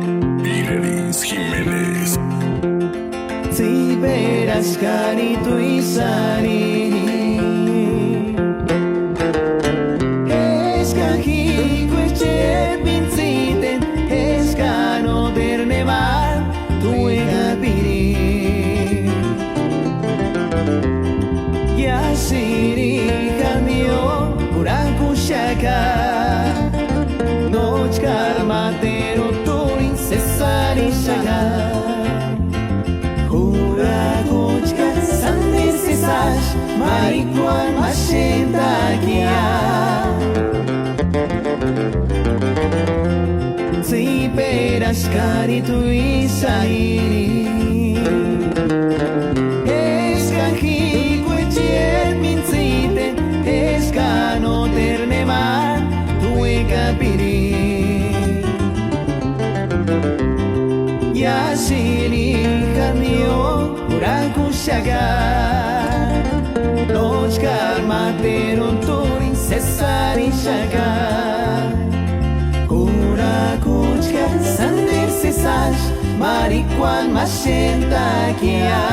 Irenis Jiménez. Ziberazkari tu izari Eskakiko etxe bintziten Eskan oderne bat duega biri Jasiri jandio urakuxaka Notxkar matero tuin zezari xaka Marikoan masentakia Ziperaskari tu izairi Eskakiko etxien mintziten Eskan oterne man dueka piri Jasiri jandio urakuxaka Notxkar materon turin zezari xaka Urakotxkar zander zezaz Marikoan masentakia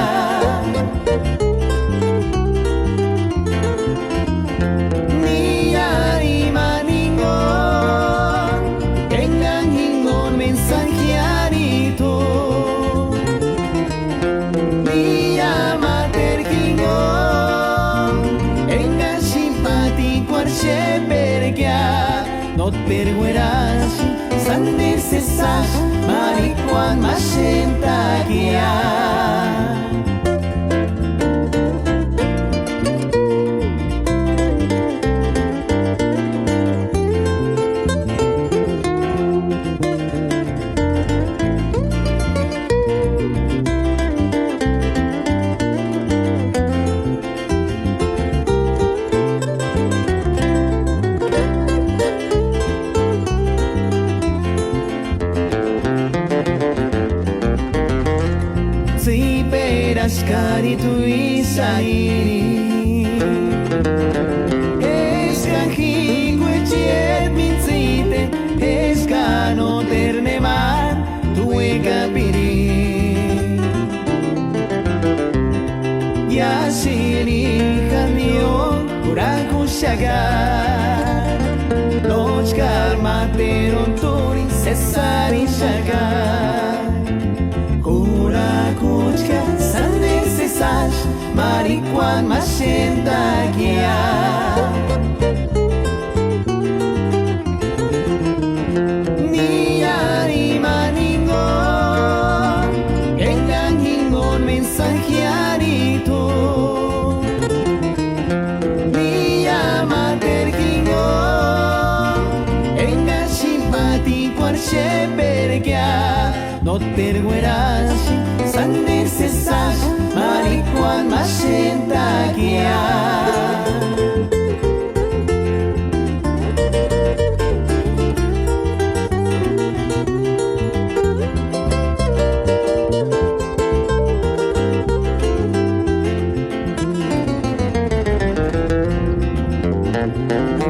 Niari maningon Engan hingon mensajiarito Nia mater hingon Shepergia, not pergueras, sander zezaz, marikoan masentakia. Ziberazkari tu izairi Eskakiko etxien mintziten Eskan oterne man dueka piri Jasiri jandio urakuxaka Notxkar materon turin zezari xaka Urakotxkar zander zezaz Marikoan masentakia Niari maningon Engan hingon mensajiarito Nia mater hingon Engan simpatiko arxepergia Not pergueras, zander zezaz, marikoan masentakia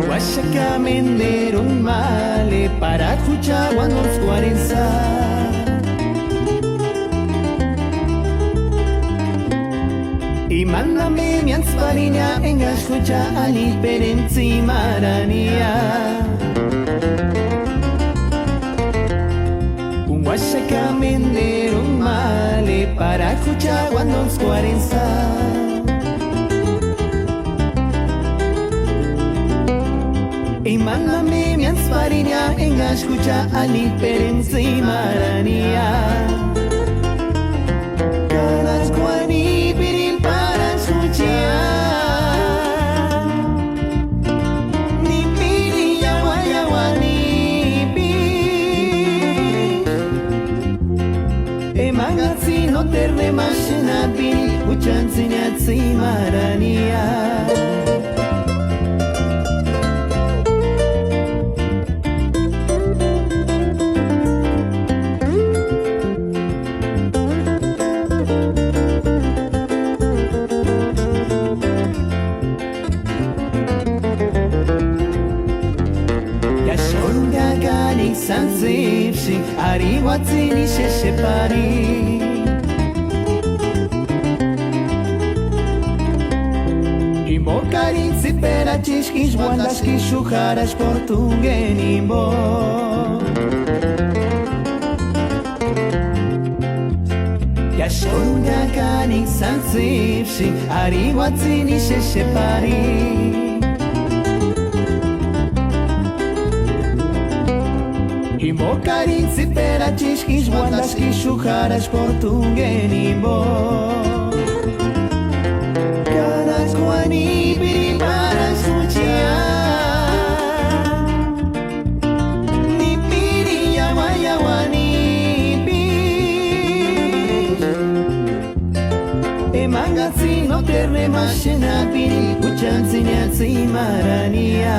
Guaxaca menderon male para Cuchaguan los 40 Y mándame mi anspariña en escucha ali perentzi marania Un guachaca mendero male para escuchar cuando los 40 Y mándame mi anspariña en escucha ali perentzi marania No terne masinapi uchan sinyatsi marania Ya shonga ganik sanzipsi Ariwatsi ni sheshepari Imbokarin zipera txishkiz Guandaski shujaras portungen imbo Yashorunakanik zantzipsi Ariwatsi ni sheshepari Imbokarin zipera txishkiz Guandaski shujaras portungen imbo Kwani biribara sucia Ni piri yawa yawa ni pi Emangatsi no terre mashena piri Kuchansi nyatsi marania